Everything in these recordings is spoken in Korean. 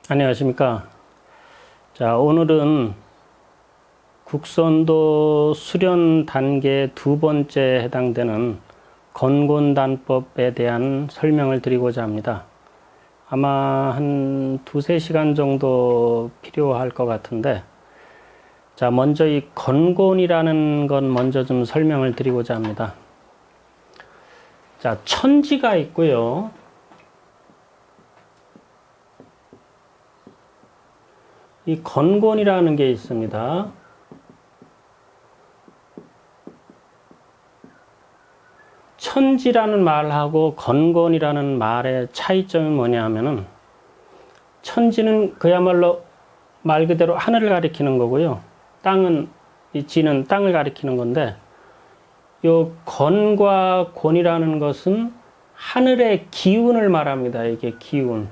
안녕하십니까. 자, 오늘은 국선도 수련 단계 두 번째에 해당되는 건곤단법에 대한 설명을 드리고자 합니다. 아마 한 두세 시간 정도 필요할 것 같은데, 자, 먼저 이 건곤이라는 건 먼저 좀 설명을 드리고자 합니다. 자, 천지가 있고요. 이 건곤이라는 게 있습니다. 천지라는 말하고 건곤이라는 말의 차이점이 뭐냐 하면은, 천지는 그야말로 말 그대로 하늘을 가리키는 거고요. 땅은, 이 지는 땅을 가리키는 건데, 요 건과 곤이라는 것은 하늘의 기운을 말합니다. 이게 기운.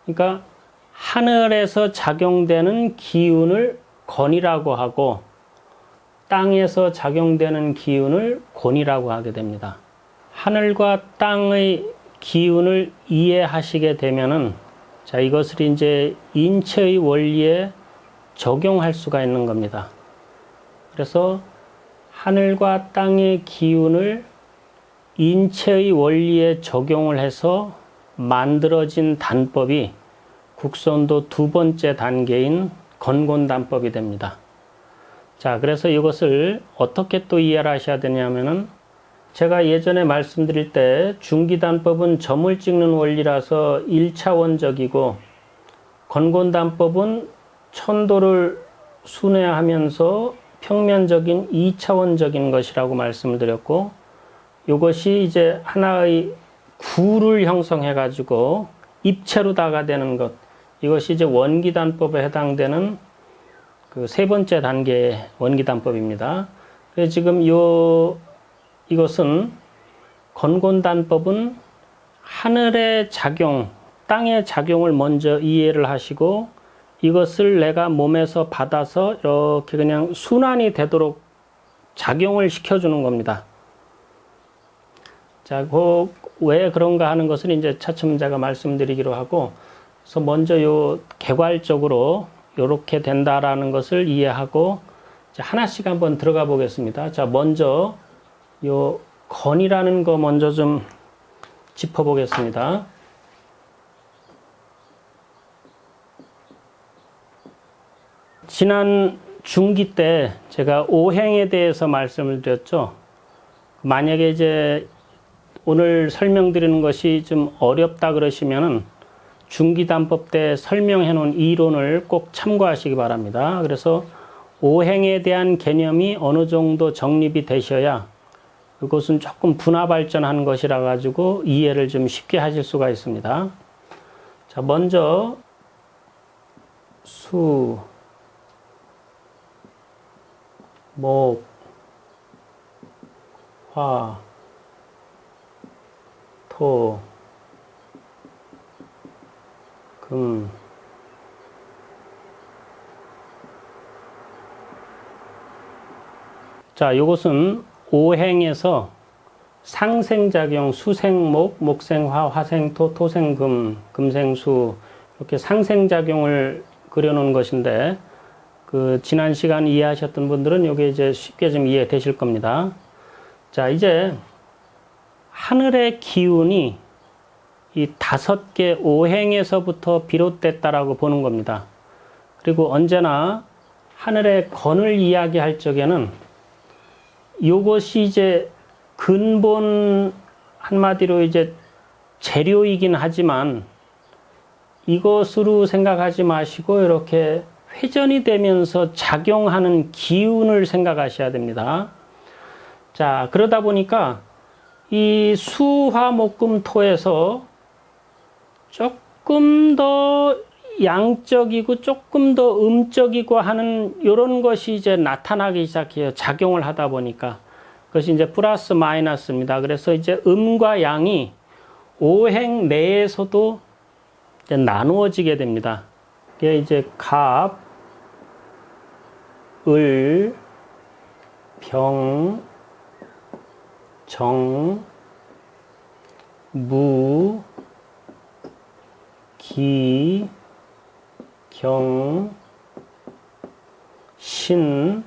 그러니까 하늘에서 작용되는 기운을 건이라고 하고 땅에서 작용되는 기운을 곤이라고 하게 됩니다. 하늘과 땅의 기운을 이해하시게 되면은, 자, 이것을 이제 인체의 원리에 적용할 수가 있는 겁니다. 그래서 하늘과 땅의 기운을 인체의 원리에 적용을 해서 만들어진 단법이 국선도 두 번째 단계인 건곤단법이 됩니다. 자, 그래서 이것을 어떻게 또 이해를 하셔야 되냐면은, 제가 예전에 말씀드릴 때 중기단법은 점을 찍는 원리라서 1차원적이고, 건곤단법은 천도를 순회하면서 평면적인 2차원적인 것이라고 말씀을 드렸고, 이것이 이제 하나의 구를 형성해 가지고 입체로 다가되는 것, 이것이 이제 원기단법에 해당되는 그 세 번째 단계의 원기단법입니다. 그래서 지금 이것은 건곤단법은 하늘의 작용, 땅의 작용을 먼저 이해를 하시고, 이것을 내가 몸에서 받아서 이렇게 그냥 순환이 되도록 작용을 시켜주는 겁니다. 자, 왜 그런가 하는 것을 이제 차츰 제가 말씀드리기로 하고, 그래서 먼저 개괄적으로 이렇게 된다라는 것을 이해하고, 하나씩 한번 들어가 보겠습니다. 자, 먼저 건이라는 거 먼저 좀 짚어보겠습니다. 지난 중기 때 제가 오행에 대해서 말씀을 드렸죠. 만약에 이제 오늘 설명드리는 것이 좀 어렵다 그러시면은 중기단법 때 설명해 놓은 이론을 꼭 참고하시기 바랍니다. 그래서 오행에 대한 개념이 어느 정도 정립이 되셔야 그것은 조금 분화 발전한 것이라 가지고 이해를 좀 쉽게 하실 수가 있습니다. 자, 먼저 수, 목, 화, 토, 금, 자, 이것은 오행에서 상생작용, 수생목, 목생화, 화생토, 토생금, 금생수, 이렇게 상생작용을 그려놓은 것인데, 지난 시간 이해하셨던 분들은 이게 이제 쉽게 좀 이해되실 겁니다. 자, 이제 하늘의 기운이 이 5개 오행에서부터 비롯됐다라고 보는 겁니다. 그리고 언제나 하늘의 건을 이야기할 적에는 이것이 이제 근본, 한마디로 이제 재료이긴 하지만 이것으로 생각하지 마시고 이렇게 회전이 되면서 작용하는 기운을 생각하셔야 됩니다. 자, 그러다 보니까 이 수화목금토에서 조금 더 양적이고 조금 더 음적이고 하는 이런 것이 이제 나타나기 시작해요. 작용을 하다 보니까. 그것이 이제 플러스 마이너스입니다. 그래서 이제 음과 양이 오행 내에서도 이제 나누어지게 됩니다. 이게 이제 갑, 을, 병, 정, 무, 기, 경, 신,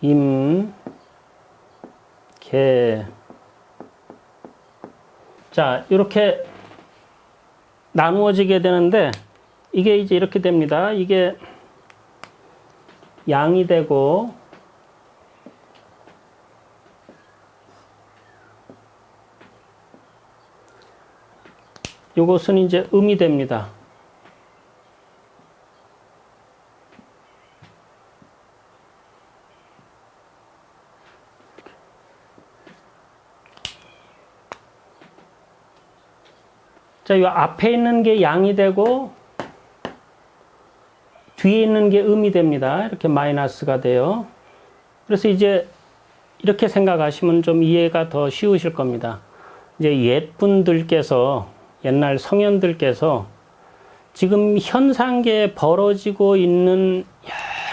임, 개. 자, 이렇게 나누어지게 되는데, 이게 이제 이렇게 됩니다. 이게 양이 되고, 요것은 이제 음이 됩니다. 자, 이 앞에 있는 게 양이 되고 뒤에 있는 게 음이 됩니다. 이렇게 마이너스가 돼요. 그래서 이제 이렇게 생각하시면 좀 이해가 더 쉬우실 겁니다. 이제 옛분들께서, 옛날 성현들께서 지금 현상계에 벌어지고 있는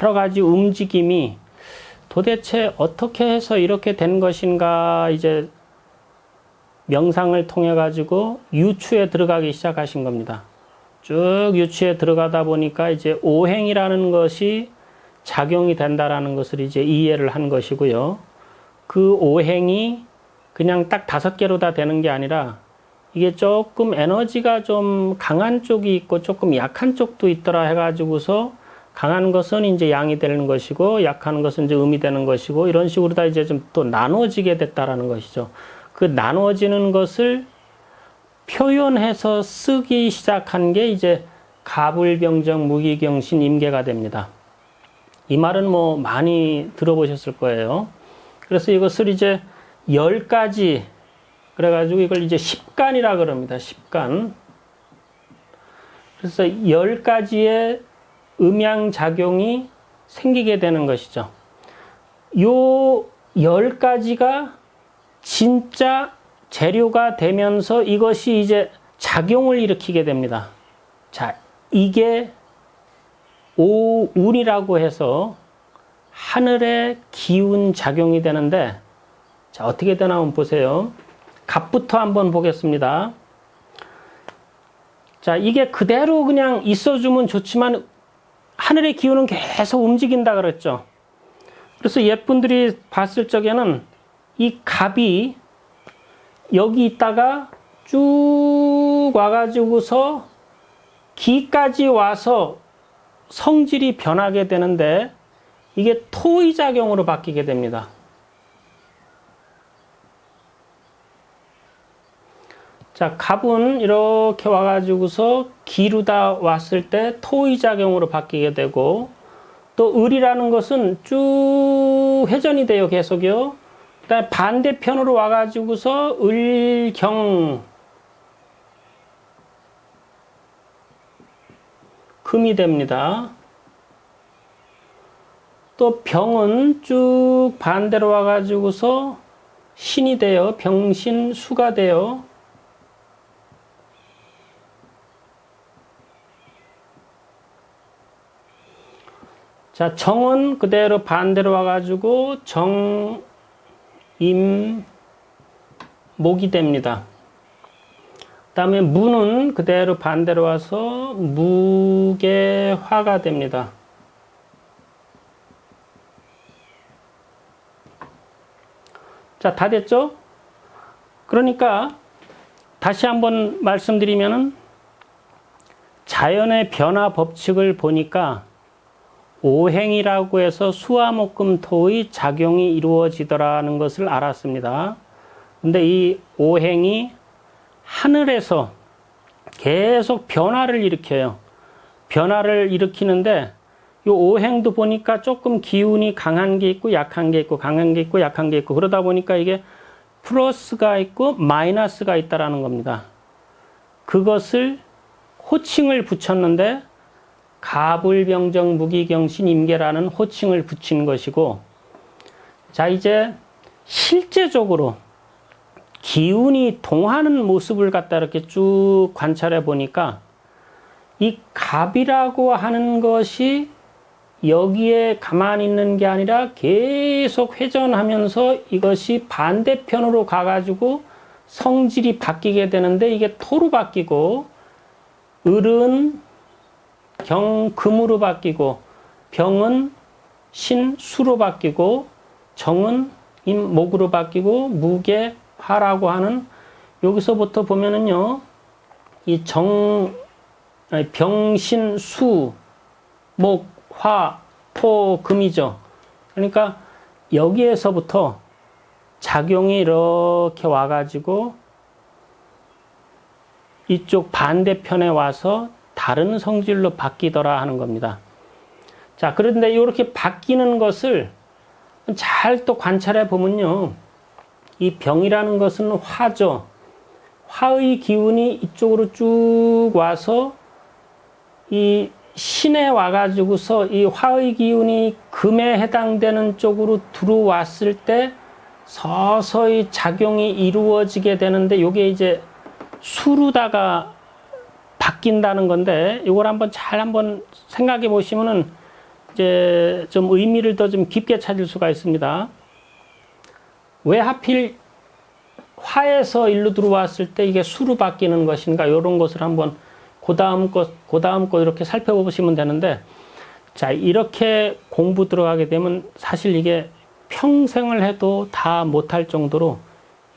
여러 가지 움직임이 도대체 어떻게 해서 이렇게 된 것인가, 이제 명상을 통해 가지고 유추에 들어가기 시작하신 겁니다. 쭉 유추에 들어가다 보니까 이제 오행이라는 것이 작용이 된다라는 것을 이제 이해를 한 것이고요. 그 오행이 그냥 딱 5개로 다 되는 게 아니라 이게 조금 에너지가 좀 강한 쪽이 있고 조금 약한 쪽도 있더라 해가지고서 강한 것은 이제 양이 되는 것이고 약한 것은 이제 음이 되는 것이고 이런 식으로 다 이제 좀 또 나눠지게 됐다라는 것이죠. 그 나눠지는 것을 표현해서 쓰기 시작한 게 이제 가불병정 무기경신 임계가 됩니다. 이 말은 뭐 많이 들어보셨을 거예요. 그래서 이것을 이제 10가지, 그래가지고 이걸 이제 10간이라 그럽니다. 10간. 그래서 10가지의 음양작용이 생기게 되는 것이죠. 요 10가지가 진짜 재료가 되면서 이것이 이제 작용을 일으키게 됩니다. 자, 이게 오운이라고 해서 하늘의 기운 작용이 되는데, 자, 어떻게 되나 한번 보세요. 갑부터 한번 보겠습니다. 자, 이게 그대로 그냥 있어주면 좋지만 하늘의 기운은 계속 움직인다 그랬죠. 그래서 옛분들이 봤을 적에는 이 갑이 여기 있다가 쭉 와가지고서 기까지 와서 성질이 변하게 되는데 이게 토의 작용으로 바뀌게 됩니다. 자, 갑은 이렇게 와가지고서 기루다 왔을 때 토의 작용으로 바뀌게 되고, 또 을이라는 것은 쭉 회전이 돼요, 계속요. 그다음에 반대편으로 와가지고서 을경 금이 됩니다. 또 병은 쭉 반대로 와가지고서 신이 돼요. 병신 수가 돼요. 자, 정은 그대로 반대로 와가지고 정, 임, 목이 됩니다. 그 다음에 무는 그대로 반대로 와서 무게, 화가 됩니다. 자, 다 됐죠? 그러니까 다시 한번 말씀드리면은 자연의 변화 법칙을 보니까 오행이라고 해서 수화목금토의 작용이 이루어지더라는 것을 알았습니다. 근데 이 오행이 하늘에서 계속 변화를 일으켜요. 변화를 일으키는데 이 오행도 보니까 조금 기운이 강한 게 있고 약한 게 있고 강한 게 있고 약한 게 있고 그러다 보니까 이게 플러스가 있고 마이너스가 있다라는 겁니다. 그것을 호칭을 붙였는데 가불병정 무기경신 임계라는 호칭을 붙인 것이고, 자, 이제 실제적으로 기운이 동하는 모습을 갖다 이렇게 쭉 관찰해 보니까 이 갑이라고 하는 것이 여기에 가만히 있는 게 아니라 계속 회전하면서 이것이 반대편으로 가가지고 성질이 바뀌게 되는데 이게 토로 바뀌고 을은 경, 금으로 바뀌고 병은 신, 수로 바뀌고 정은 임, 목으로 바뀌고 무게, 화라고 하는 여기서부터 보면은요 이 병신, 수, 목, 화, 토, 금이죠. 그러니까 여기에서부터 작용이 이렇게 와가지고 이쪽 반대편에 와서 다른 성질로 바뀌더라 하는 겁니다. 자, 그런데 이렇게 바뀌는 것을 잘 또 관찰해 보면요. 이 병이라는 것은 화죠. 화의 기운이 이쪽으로 쭉 와서 이 신에 와가지고서 이 화의 기운이 금에 해당되는 쪽으로 들어왔을 때 서서히 작용이 이루어지게 되는데 이게 이제 수로다가 바뀐다는 건데 이걸 한번 생각해 보시면은 이제 좀 의미를 더 좀 깊게 찾을 수가 있습니다. 왜 하필 화에서 일로 들어왔을 때 이게 수로 바뀌는 것인가 이런 것을 한번 그 다음 거 이렇게 살펴보시면 되는데 자 이렇게 공부 들어가게 되면 사실 이게 평생을 해도 다 못할 정도로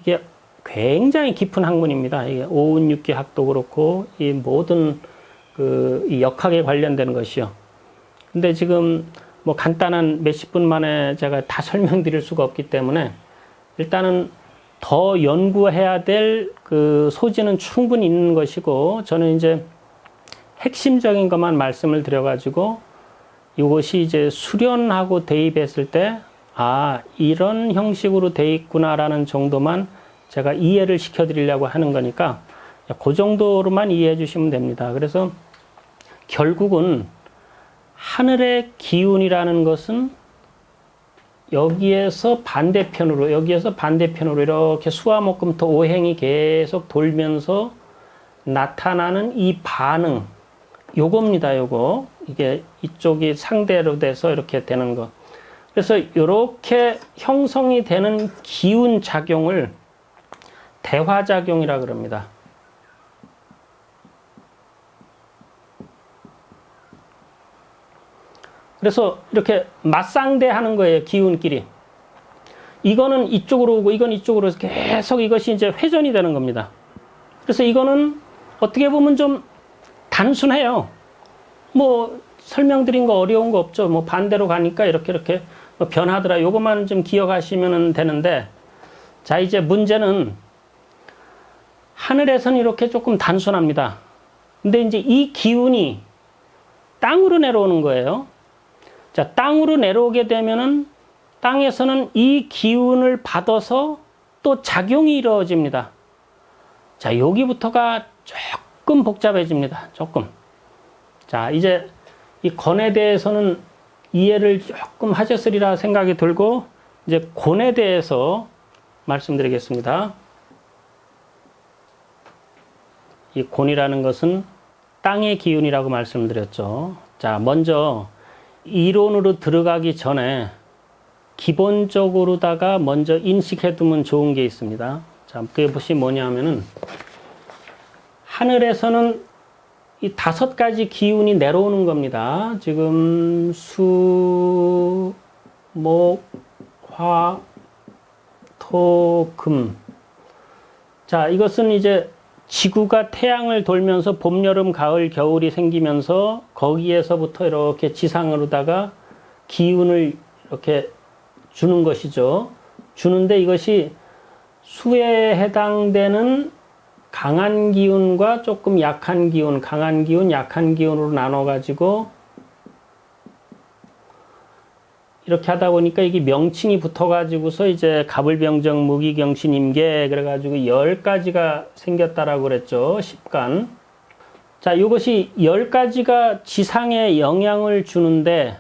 이게 굉장히 깊은 학문입니다. 이게 오운육기 학도 그렇고 이 모든 이 역학에 관련되는 것이요. 근데 지금 뭐 간단한 몇십 분 만에 제가 다 설명드릴 수가 없기 때문에 일단은 더 연구해야 될 그 소지는 충분히 있는 것이고 저는 이제 핵심적인 것만 말씀을 드려가지고 이것이 이제 수련하고 대입했을 때 아, 이런 형식으로 돼 있구나라는 정도만 제가 이해를 시켜드리려고 하는 거니까 그 정도로만 이해해 주시면 됩니다. 그래서 결국은 하늘의 기운이라는 것은 여기에서 반대편으로 이렇게 수화목금토 오행이 계속 돌면서 나타나는 이 반응 요겁니다. 요거 이게 이쪽이 상대로 돼서 이렇게 되는 거. 그래서 이렇게 형성이 되는 기운 작용을 대화작용이라 그럽니다. 그래서 이렇게 맞상대하는 거예요. 기운끼리. 이거는 이쪽으로 오고 이건 이쪽으로 해서 계속 이것이 이제 회전이 되는 겁니다. 그래서 이거는 어떻게 보면 좀 단순해요. 뭐 설명드린 거 어려운 거 없죠. 뭐 반대로 가니까 이렇게 뭐 변하더라. 요것만 좀 기억하시면 되는데 자 이제 문제는 하늘에서는 이렇게 조금 단순합니다. 근데 이제 이 기운이 땅으로 내려오는 거예요. 자, 땅으로 내려오게 되면은 땅에서는 이 기운을 받아서 또 작용이 이루어집니다. 자, 여기부터가 조금 복잡해집니다. 조금. 자, 이제 이 건에 대해서는 이해를 조금 하셨으리라 생각이 들고 이제 곤에 대해서 말씀드리겠습니다. 이 곤이라는 것은 땅의 기운이라고 말씀드렸죠. 자, 먼저 이론으로 들어가기 전에 기본적으로다가 먼저 인식해 두면 좋은 게 있습니다. 자, 그게 뭐냐면은 하늘에서는 이 5가지 기운이 내려오는 겁니다. 지금 수, 목, 화, 토, 금. 자, 이것은 이제 지구가 태양을 돌면서 봄, 여름, 가을, 겨울이 생기면서 거기에서부터 이렇게 지상으로다가 기운을 이렇게 주는 것이죠. 주는데 이것이 수에 해당되는 강한 기운과 조금 약한 기운, 강한 기운, 약한 기운으로 나눠가지고 이렇게 하다 보니까 이게 명칭이 붙어가지고서 이제 갑을병정, 무기경신, 임계 그래가지고 10가지가 생겼다라고 그랬죠. 10간. 자, 이것이 10가지가 지상에 영향을 주는데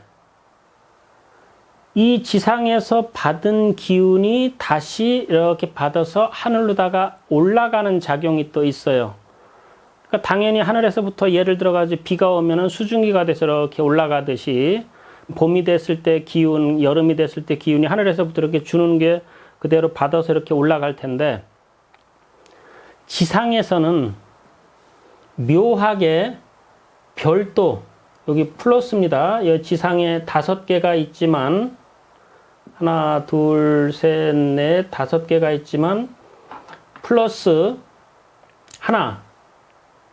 이 지상에서 받은 기운이 다시 이렇게 받아서 하늘로다가 올라가는 작용이 또 있어요. 그러니까 당연히 하늘에서부터 예를 들어가지고 비가 오면은 수증기가 돼서 이렇게 올라가듯이 봄이 됐을 때 기운, 여름이 됐을 때 기운이 하늘에서부터 이렇게 주는 게 그대로 받아서 이렇게 올라갈 텐데 지상에서는 묘하게 별도, 여기 플러스입니다. 여기 지상에 5개가 있지만, 하나, 둘, 셋, 넷, 5개가 있지만, 플러스 하나.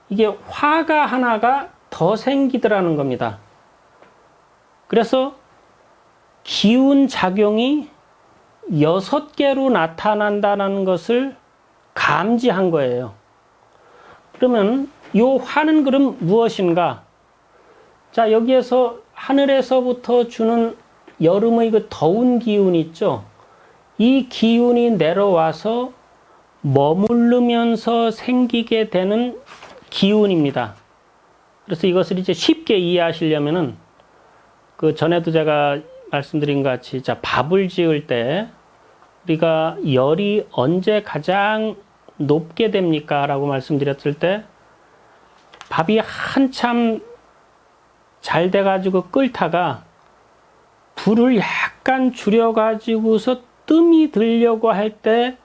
이게 화가 하나가 더 생기더라는 겁니다. 그래서 기운 작용이 6개로 나타난다는 것을 감지한 거예요. 그러면 요 화는 그럼 무엇인가? 자, 여기에서 하늘에서부터 주는 여름의 그 더운 기운이 있죠. 이 기운이 내려와서 머무르면서 생기게 되는 기운입니다. 그래서 이것을 이제 쉽게 이해하시려면은 그 전에도 제가 말씀드린 것 같이, 자, 밥을 지을 때 우리가 열이 언제 가장 높게 됩니까? 라고 말씀드렸을 때 밥이 한참 잘 돼가지고 끓다가 불을 약간 줄여가지고서 뜸이 들려고 할 때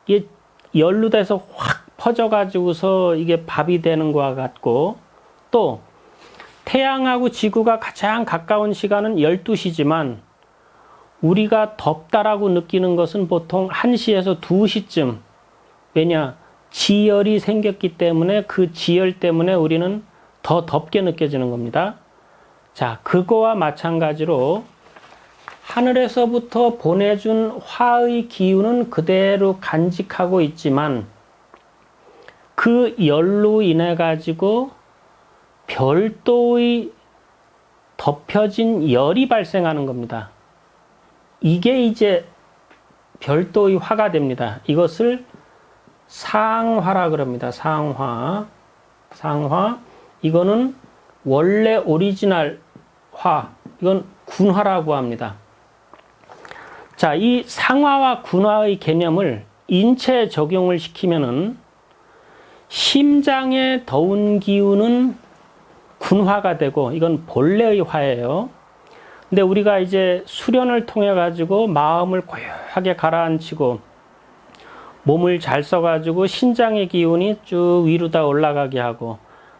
이게 열로 돼서 확 퍼져가지고서 이게 밥이 되는 것과 같고, 또 태양하고 지구가 가장 가까운 시간은 12시지만 우리가 덥다라고 느끼는 것은 보통 1시에서 2시쯤. 왜냐? 지열이 생겼기 때문에 그 지열 때문에 우리는 더 덥게 느껴지는 겁니다. 자, 그거와 마찬가지로 하늘에서부터 보내준 화의 기운은 그대로 간직하고 있지만 그 열로 인해 가지고 별도의 덮여진 열이 발생하는 겁니다. 이게 이제 별도의 화가 됩니다. 이것을 상화라 그럽니다. 상화. 이거는 원래 오리지널 화. 이건 군화라고 합니다. 자, 이 상화와 군화의 개념을 인체에 적용을 시키면은 심장의 더운 기운은 군화가 되고, 이건 본래의 화예요. 근데 우리가 이제 수련을 통해 가지고 마음을 고요하게 가라앉히고 몸을 잘 써가지고 신장의 기운이 쭉 위로다 올라가게 하고,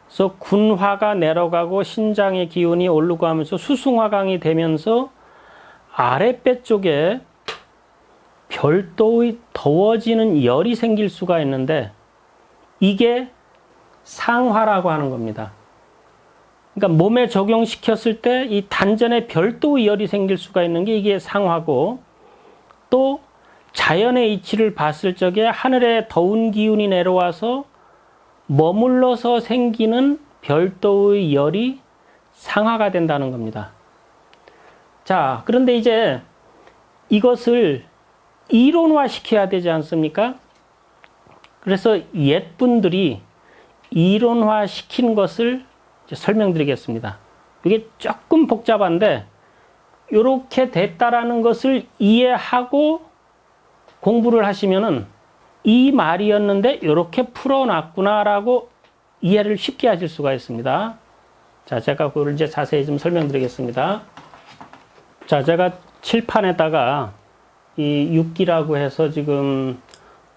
그래서 군화가 내려가고 신장의 기운이 오르고 하면서 수승화강이 되면서 아랫배 쪽에 별도의 더워지는 열이 생길 수가 있는데 이게 상화라고 하는 겁니다. 그러니까 몸에 적용시켰을 때 이 단전에 별도의 열이 생길 수가 있는 게 이게 상화고, 또 자연의 이치를 봤을 적에 하늘에 더운 기운이 내려와서 머물러서 생기는 별도의 열이 상화가 된다는 겁니다. 자, 그런데 이제 이것을 이론화 시켜야 되지 않습니까? 그래서 옛분들이 이론화 시킨 것을 설명드리겠습니다. 이게 조금 복잡한데 이렇게 됐다라는 것을 이해하고 공부를 하시면은 이 말이었는데 이렇게 풀어놨구나라고 이해를 쉽게 하실 수가 있습니다. 자, 제가 그걸 이제 자세히 좀 설명드리겠습니다. 자, 제가 칠판에다가 이 육기라고 해서 지금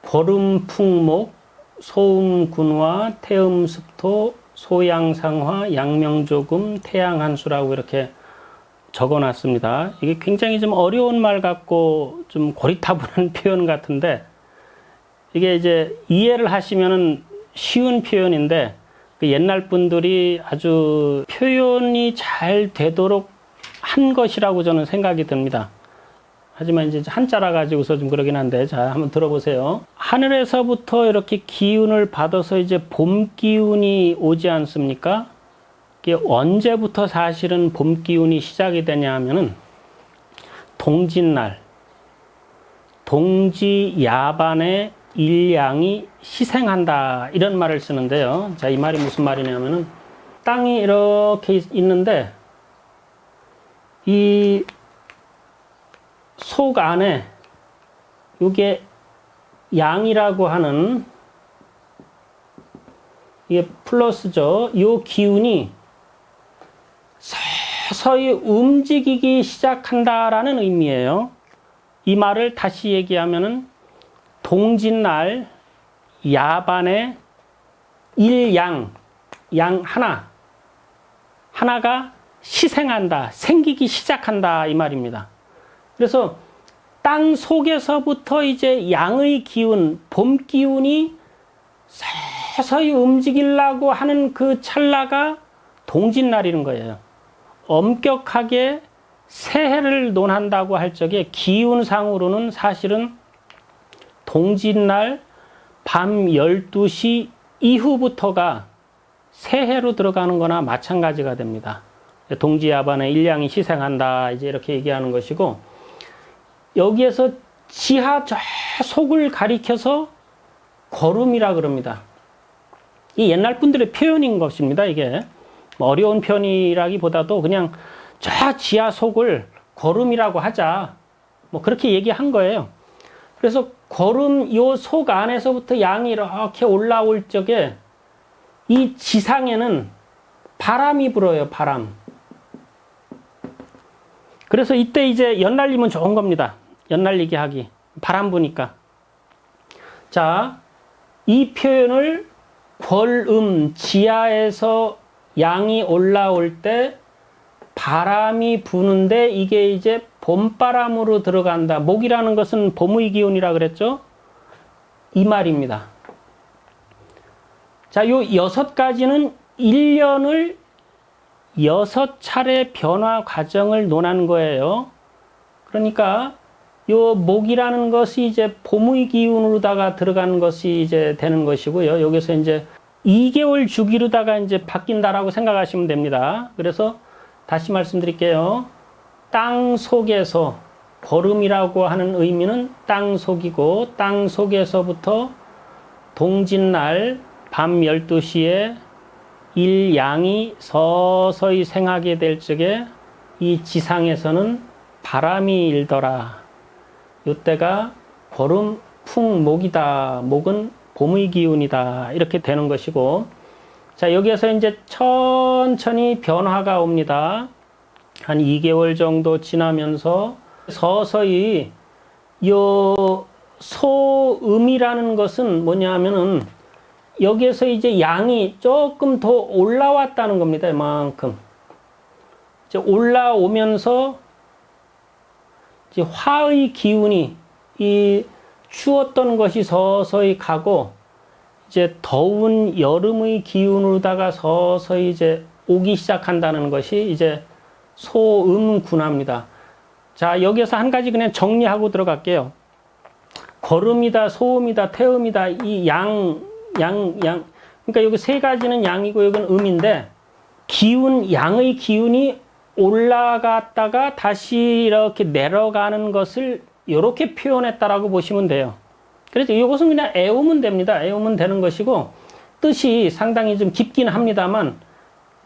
보름풍목, 소음군화, 태음습토, 소양상화, 양명조금, 태양한수라고 이렇게 적어놨습니다. 이게 굉장히 좀 어려운 말 같고 좀 고리타분한 표현 같은데, 이게 이제 이해를 하시면은 쉬운 표현인데 그 옛날 분들이 아주 표현이 잘 되도록 한 것이라고 저는 생각이 듭니다. 하지만 이제 한자라 가지고서 좀 그러긴 한데, 자, 한번 들어보세요. 하늘에서부터 이렇게 기운을 받아서 이제 봄 기운이 오지 않습니까? 이게 언제부터 사실은 봄 기운이 시작이 되냐 하면은 동짓날, 동지 야반에 일양이 희생한다, 이런 말을 쓰는데요. 자, 이 말이 무슨 말이냐면은 땅이 이렇게 있는데 이 속 안에 이게 양이라고 하는 이게 플러스죠. 이 기운이 서서히 움직이기 시작한다라는 의미예요. 이 말을 다시 얘기하면은 동짓날 야반의 일양, 양 하나가 시생한다, 생기기 시작한다 이 말입니다. 그래서 땅 속에서부터 이제 양의 기운, 봄 기운이 서서히 움직이려고 하는 그 찰나가 동짓날이는 거예요. 엄격하게 새해를 논한다고 할 적에 기운상으로는 사실은 동짓날 밤 12시 이후부터가 새해로 들어가는 거나 마찬가지가 됩니다. 동지야반의 일양이 시생한다 이제 이렇게 얘기하는 것이고, 여기에서 지하 저 속을 가리켜서 거름이라 그럽니다. 이 옛날 분들의 표현인 것입니다. 이게 어려운 표현이라기보다도 그냥 저 지하 속을 거름이라고 하자, 뭐 그렇게 얘기한 거예요. 그래서 거름 요 속 안에서부터 양이 이렇게 올라올 적에 이 지상에는 바람이 불어요. 바람. 그래서 이때 이제 연날리면 좋은 겁니다. 연날리게 하기. 바람 부니까. 자, 이 표현을 지하에서 양이 올라올 때 바람이 부는데 이게 이제 봄바람으로 들어간다. 목이라는 것은 봄의 기운이라 그랬죠? 이 말입니다. 자, 요 6가지는 1년을 6차례 변화 과정을 논하는 거예요. 그러니까 요 목이라는 것이 이제 봄의 기운으로다가 들어가는 것이 이제 되는 것이고요. 여기서 이제 2개월 주기로다가 이제 바뀐다라고 생각하시면 됩니다. 그래서 다시 말씀드릴게요. 땅 속에서, 거름이라고 하는 의미는 땅 속이고, 땅 속에서부터 동짓날 밤 12시에 일양이 서서히 생하게 될 적에 이 지상에서는 바람이 일더라. 이때가 거름 풍목이다. 목은 봄의 기운이다. 이렇게 되는 것이고, 자, 여기에서 이제 천천히 변화가 옵니다. 한 2개월 정도 지나면서 서서히 요 소음이라는 것은 뭐냐 하면은 여기에서 이제 양이 조금 더 올라왔다는 겁니다. 이만큼. 이제 올라오면서 이제 화의 기운이 이 추웠던 것이 서서히 가고 이제 더운 여름의 기운으로다가 서서히 이제 오기 시작한다는 것이 이제 소음군화입니다. 자, 여기에서 한 가지 그냥 정리하고 들어갈게요. 거름이다, 소음이다, 태음이다, 이 그러니까 여기 3가지는 양이고 여기는 음인데, 양의 기운이 올라갔다가 다시 이렇게 내려가는 것을 이렇게 표현했다라고 보시면 돼요. 그래서 이것은 그냥 애우면 됩니다. 애우면 되는 것이고, 뜻이 상당히 좀 깊긴 합니다만,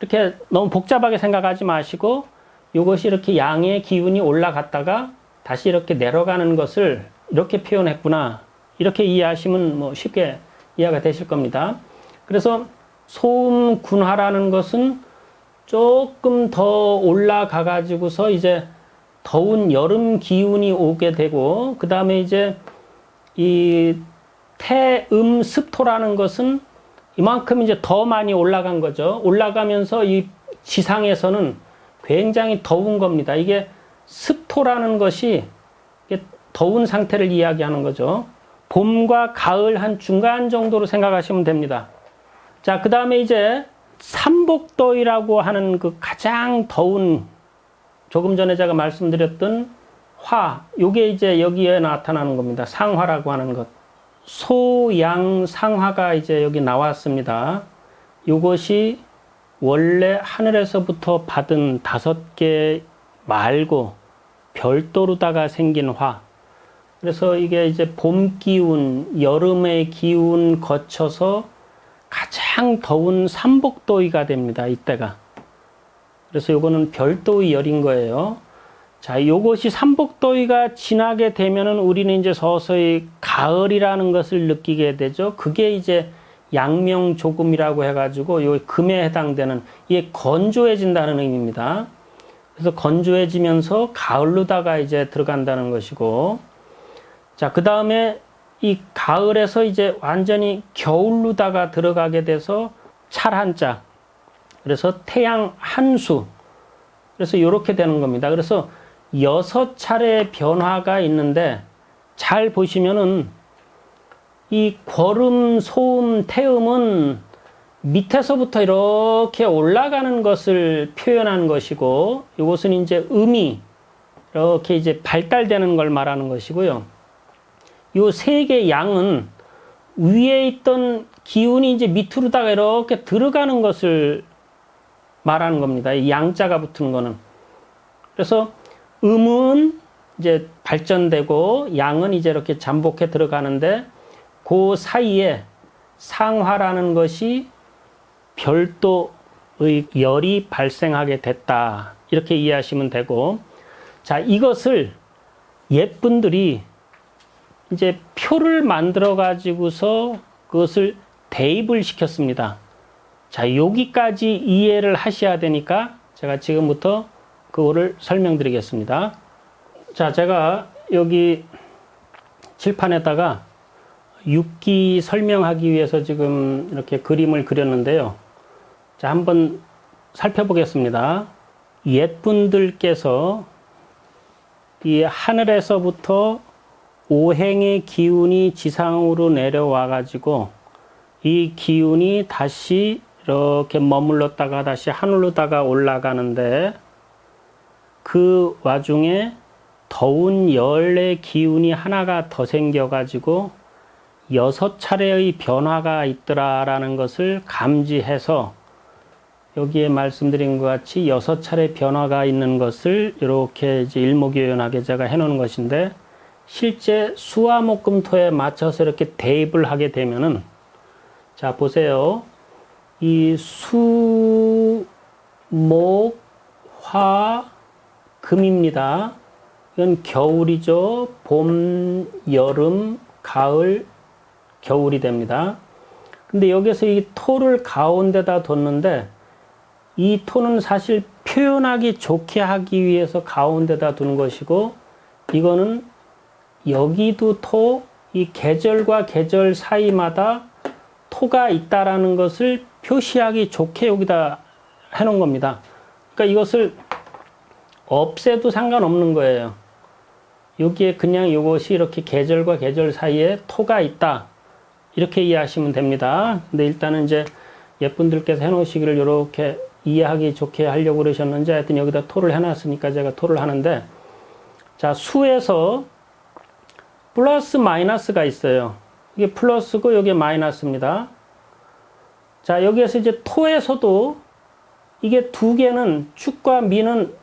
이렇게 너무 복잡하게 생각하지 마시고, 이것이 이렇게 양의 기운이 올라갔다가 다시 이렇게 내려가는 것을 이렇게 표현했구나. 이렇게 이해하시면 뭐 쉽게 이해가 되실 겁니다. 그래서 소음군화라는 것은 조금 더 올라가 가지고서 이제 더운 여름 기운이 오게 되고, 그 다음에 이제 이 태음습토라는 것은 이만큼 이제 더 많이 올라간 거죠. 올라가면서 이 지상에서는 굉장히 더운 겁니다. 이게 습토라는 것이 더운 상태를 이야기하는 거죠. 봄과 가을 한 중간 정도로 생각하시면 됩니다. 자, 그 다음에 이제 삼복더위라고 하는 그 가장 더운, 조금 전에 제가 말씀드렸던 요게 이제 여기에 나타나는 겁니다. 상화라고 하는 것. 소양 상화가 이제 여기 나왔습니다. 요것이 원래 하늘에서부터 받은 5개 말고 별도로다가 생긴 화. 그래서 이게 이제 봄 기운, 여름의 기운 거쳐서 가장 더운 삼복더위가 됩니다. 이때가. 그래서 요거는 별도의 열인 거예요. 자, 요것이 삼복더위가 지나게 되면은 우리는 이제 서서히 가을이라는 것을 느끼게 되죠. 그게 이제 양명조금이라고 해가지고 요 금에 해당되는, 이게 건조해진다는 의미입니다. 그래서 건조해지면서 가을로다가 이제 들어간다는 것이고, 자, 그 다음에 이 가을에서 이제 완전히 겨울로다가 들어가게 돼서 찰한자. 그래서 태양 한수. 그래서 이렇게 되는 겁니다. 그래서 6차례 변화가 있는데 잘 보시면은 이 거름, 소음, 태음은 밑에서부터 이렇게 올라가는 것을 표현한 것이고, 이것은 이제 음이 이렇게 이제 발달되는 걸 말하는 것이고요. 요 세 개 양은 위에 있던 기운이 이제 밑으로다가 이렇게 들어가는 것을 말하는 겁니다. 이 양자가 붙은 거는. 그래서 음은 이제 발전되고 양은 이제 이렇게 잠복해 들어가는데 그 사이에 상화라는 것이 별도의 열이 발생하게 됐다. 이렇게 이해하시면 되고, 자, 이것을 옛분들이 이제 표를 만들어 가지고서 그것을 대입을 시켰습니다. 자, 여기까지 이해를 하셔야 되니까 제가 지금부터 그거를 설명드리겠습니다. 자, 제가 여기 칠판에다가 6기 설명하기 위해서 지금 이렇게 그림을 그렸는데요. 자, 한번 살펴보겠습니다. 옛분들께서 이 하늘에서부터 오행의 기운이 지상으로 내려와 가지고 이 기운이 다시 이렇게 머물렀다가 다시 하늘로다가 올라가는데 그 와중에 더운 열의 기운이 하나가 더 생겨 가지고 6차례의 변화가 있더라라는 것을 감지해서 여기에 말씀드린 것 같이 6차례 변화가 있는 것을 이렇게 이제 일목요연하게 제가 해놓은 것인데, 실제 수화목금토에 맞춰서 이렇게 대입을 하게 되면은, 자, 보세요. 이 수, 목, 화, 금입니다. 이건 겨울이죠. 봄, 여름, 가을, 겨울이 됩니다. 근데 여기서 이 토를 가운데다 뒀는데, 이 토는 사실 표현하기 좋게 하기 위해서 가운데다 둔 것이고, 이거는 여기도 토, 이 계절과 계절 사이마다 토가 있다라는 것을 표시하기 좋게 여기다 해놓은 겁니다. 그러니까 이것을 없애도 상관없는 거예요. 여기에 그냥 이것이 이렇게 계절과 계절 사이에 토가 있다. 이렇게 이해하시면 됩니다. 근데 일단은 이제 옛분들께서 해놓으시기를 이렇게 이해하기 좋게 하려고 그러셨는지 하여튼 여기다 토를 해놨으니까 제가 토를 하는데, 자, 수에서 플러스 마이너스가 있어요. 이게 플러스고 여기 마이너스입니다. 자, 여기에서 이제 토에서도 이게 두 개는 축과 미는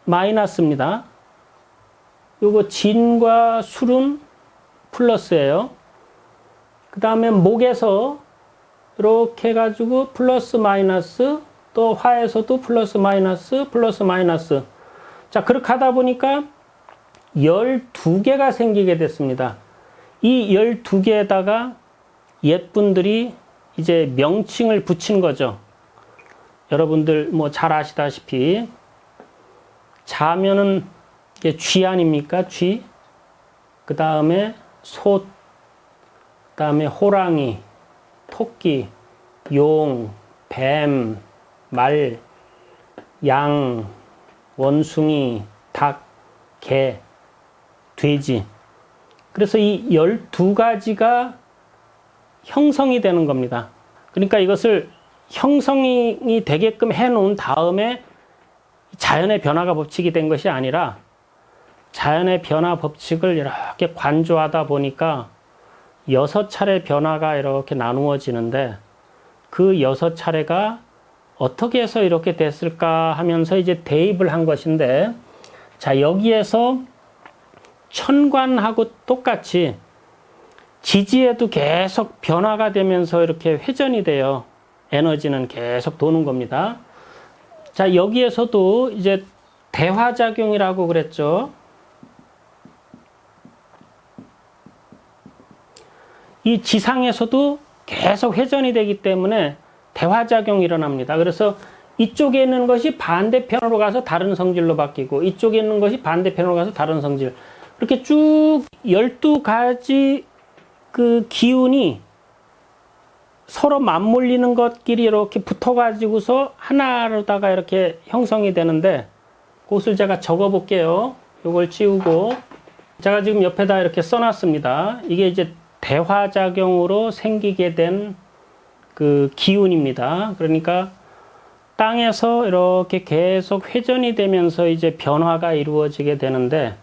마이너스입니다. 요거 진과 술은 플러스예요. 그 다음에 목에서 이렇게 해가지고 플러스 마이너스, 또 화에서도 플러스 마이너스, 플러스 마이너스. 자, 그렇게 하다 보니까 12개가 생기게 됐습니다. 이 12개에다가 옛분들이 이제 명칭을 붙인 거죠. 여러분들 뭐 잘 아시다시피 자면은 이게 쥐 아닙니까? 쥐. 그 다음에 소, 그 다음에 호랑이, 토끼, 용, 뱀, 말, 양, 원숭이, 닭, 개, 돼지. 그래서 이 12가지가 형성이 되는 겁니다. 그러니까 이것을 형성이 되게끔 해놓은 다음에 자연의 변화가 법칙이 된 것이 아니라 자연의 변화 법칙을 이렇게 관조하다 보니까 6차례 변화가 이렇게 나누어지는데, 그 6차례가 어떻게 해서 이렇게 됐을까 하면서 이제 대입을 한 것인데, 자, 여기에서 천관하고 똑같이 지지에도 계속 변화가 되면서 이렇게 회전이 돼요. 에너지는 계속 도는 겁니다. 자, 여기에서도 이제 대화작용이라고 그랬죠. 이 지상에서도 계속 회전이 되기 때문에 대화작용이 일어납니다. 그래서 이쪽에 있는 것이 반대편으로 가서 다른 성질로 바뀌고, 이쪽에 있는 것이 반대편으로 가서 다른 성질. 이렇게 쭉 12가지 그 기운이 서로 맞물리는 것끼리 이렇게 붙어가지고서 하나로다가 이렇게 형성이 되는데, 그것을 제가 적어 볼게요. 이걸 지우고, 제가 지금 옆에다 이렇게 써놨습니다. 이게 이제 대화작용으로 생기게 된 그 기운입니다. 그러니까 땅에서 이렇게 계속 회전이 되면서 이제 변화가 이루어지게 되는데,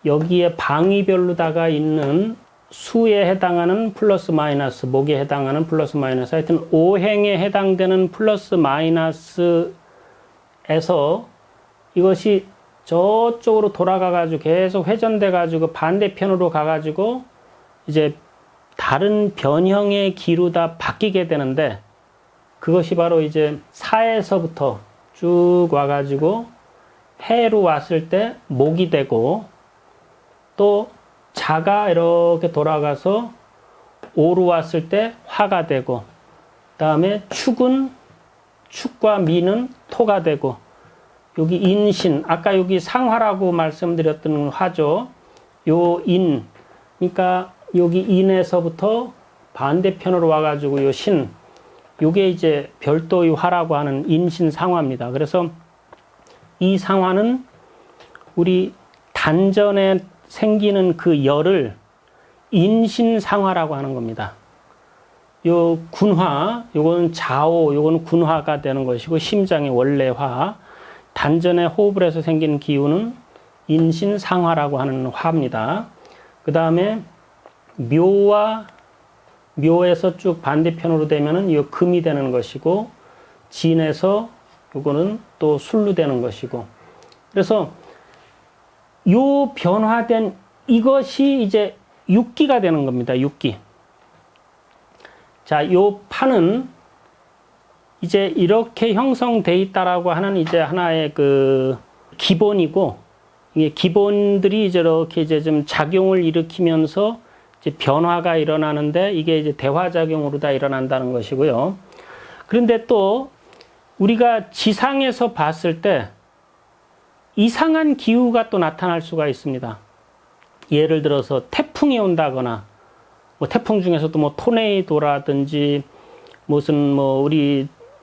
여기에 방위별로다가 있는 수에 해당하는 플러스 마이너스, 목에 해당하는 플러스 마이너스, 하여튼 오행에 해당되는 플러스 마이너스에서 이것이 저쪽으로 돌아가가지고 계속 회전돼가지고 반대편으로 가가지고 이제 다른 변형의 기로 다 바뀌게 되는데, 그것이 바로 이제 사에서부터 쭉 와가지고 해로 왔을 때 목이 되고, 또 자가 이렇게 돌아가서 오로 왔을 때 화가 되고, 그 다음에 축과 미는 토가 되고, 여기 인신, 아까 여기 상화라고 말씀드렸던 화죠. 요 인, 그러니까 여기 인에서부터 반대편으로 와가지고 요 신, 요게 이제 별도의 화라고 하는 인신 상화입니다. 그래서 이 상화는 우리 단전에 생기는 그 열을 인신상화라고 하는 겁니다. 요 군화, 요건 자오, 요건 군화가 되는 것이고, 심장의 원래 화, 단전에 호흡을 해서 생기는 기운은 인신상화라고 하는 화입니다. 그 다음에 묘에서 쭉 반대편으로 되면은 요 금이 되는 것이고, 진에서 요거는 또 술로 되는 것이고, 그래서 요 변화된 이것이 이제 육기가 되는 겁니다. 육기. 자, 요 판은 이제 이렇게 형성돼 있다라고 하는 이제 하나의 그 기본이고, 이게 기본들이 이제 이렇게 이제 좀 작용을 일으키면서 이제 변화가 일어나는데, 이게 이제 대화작용으로 다 일어난다는 것이고요. 그런데 또 우리가 지상에서 봤을 때 이상한 기후가 또 나타날 수가 있습니다. 예를 들어서 태풍이 온다거나, 뭐 태풍 중에서도 뭐 토네이도라든지 무슨 뭐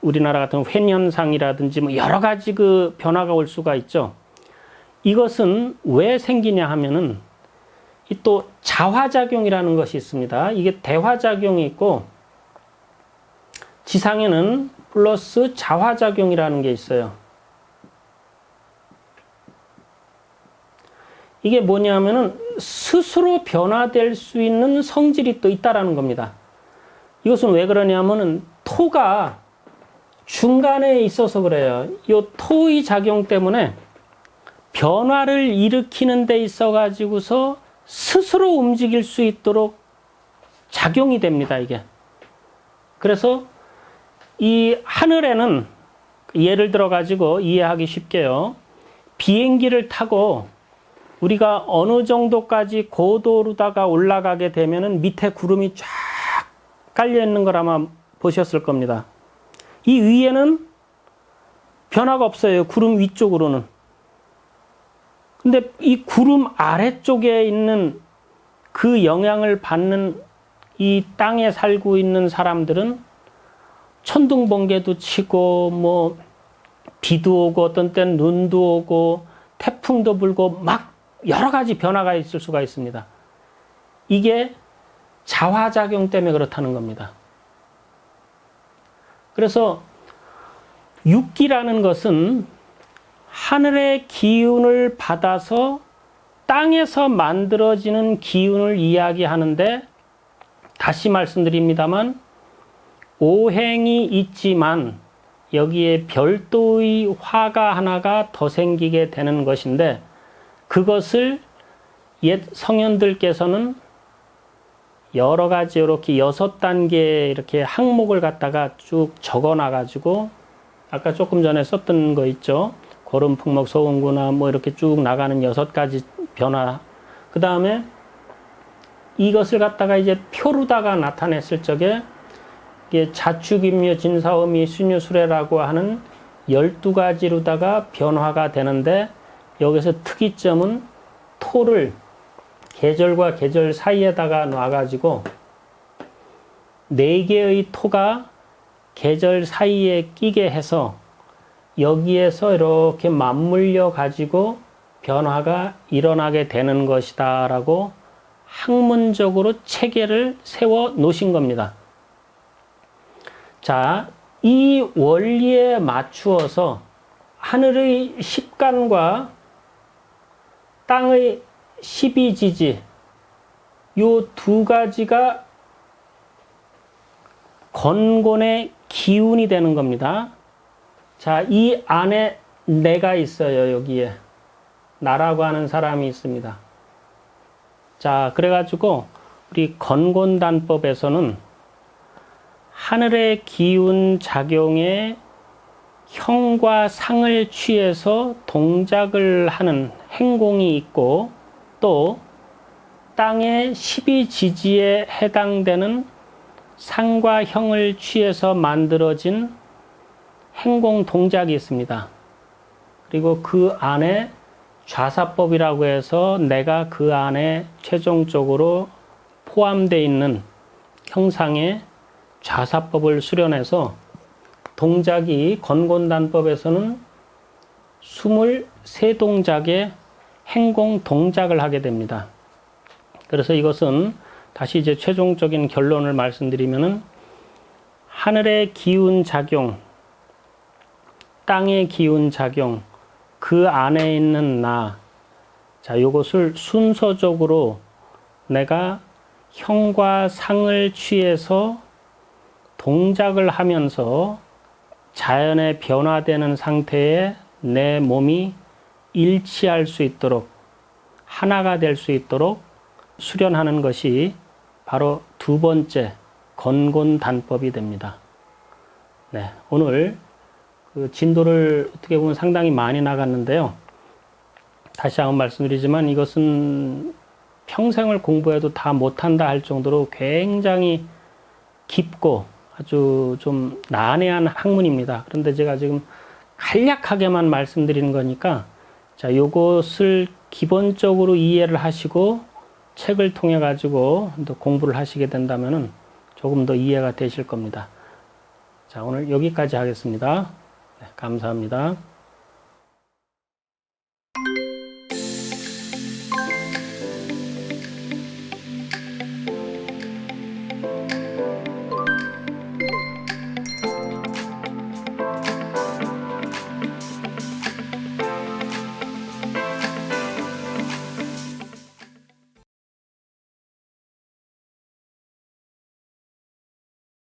우리나라 같은 횡현상이라든지 뭐 여러 가지 그 변화가 올 수가 있죠. 이것은 왜 생기냐 하면은 이 또 자화작용이라는 것이 있습니다. 이게 대화작용이 있고, 지상에는 플러스 자화작용이라는 게 있어요. 이게 뭐냐면은 스스로 변화될 수 있는 성질이 또 있다라는 겁니다. 이것은 왜 그러냐면은 토가 중간에 있어서 그래요. 이 토의 작용 때문에 변화를 일으키는 데 있어 가지고서 스스로 움직일 수 있도록 작용이 됩니다, 이게. 그래서 이 하늘에는 예를 들어 가지고 이해하기 쉽게요. 비행기를 타고 우리가 어느 정도까지 고도로다가 올라가게 되면은 밑에 구름이 쫙 깔려 있는 걸 아마 보셨을 겁니다. 이 위에는 변화가 없어요. 구름 위쪽으로는. 근데 이 구름 아래쪽에 있는 그 영향을 받는 이 땅에 살고 있는 사람들은 천둥번개도 치고 뭐 비도 오고 어떤 때는 눈도 오고 태풍도 불고 막 여러 가지 변화가 있을 수가 있습니다. 이게 자화작용 때문에 그렇다는 겁니다. 그래서 육기라는 것은 하늘의 기운을 받아서 땅에서 만들어지는 기운을 이야기하는데, 다시 말씀드립니다만 오행이 있지만 여기에 별도의 화가 하나가 더 생기게 되는 것인데, 그것을 옛 성현들께서는 여러 가지 이렇게 6단계 이렇게 항목을 갖다가 쭉 적어 놔가지고, 아까 조금 전에 썼던 거 있죠. 고름, 풍목, 소음구나 뭐 이렇게 쭉 나가는 6가지 변화. 그 다음에 이것을 갖다가 이제 표로다가 나타냈을 적에 이게 자축인묘, 진사오미, 순유수래라고 하는 12가지로다가 변화가 되는데, 여기서 특이점은 토를 계절과 계절 사이에다가 놔가지고 4개의 토가 계절 사이에 끼게 해서 여기에서 이렇게 맞물려 가지고 변화가 일어나게 되는 것이다 라고 학문적으로 체계를 세워 놓으신 겁니다. 자, 이 원리에 맞추어서 하늘의 십간과 땅의 12지지 요 두 가지가 건곤의 기운이 되는 겁니다. 자, 이 안에 내가 있어요. 여기에 나라고 하는 사람이 있습니다. 자, 그래가지고 우리 건곤단법에서는 하늘의 기운 작용에 형과 상을 취해서 동작을 하는 행공이 있고 또 땅의 12지지에 해당되는 상과 형을 취해서 만들어진 행공 동작이 있습니다. 그리고 그 안에 좌사법이라고 해서 내가 그 안에 최종적으로 포함되어 있는 형상의 좌사법을 수련해서 동작이 건곤단법에서는 23동작의 행공 동작을 하게 됩니다. 그래서 이것은 다시 이제 최종적인 결론을 말씀드리면은 하늘의 기운 작용, 땅의 기운 작용, 그 안에 있는 나. 자, 요것을 순서적으로 내가 형과 상을 취해서 동작을 하면서 자연에 변화되는 상태에 내 몸이 일치할 수 있도록 하나가 될 수 있도록 수련하는 것이 바로 두 번째 건곤단법이 됩니다. 네, 오늘 그 진도를 어떻게 보면 상당히 많이 나갔는데요. 다시 한번 말씀드리지만 이것은 평생을 공부해도 다 못한다 할 정도로 굉장히 깊고 아주 좀 난해한 학문입니다. 그런데 제가 지금 간략하게만 말씀드리는 거니까 자, 요것을 기본적으로 이해를 하시고 책을 통해 가지고 또 공부를 하시게 된다면은 조금 더 이해가 되실 겁니다. 자, 오늘 여기까지 하겠습니다. 네, 감사합니다.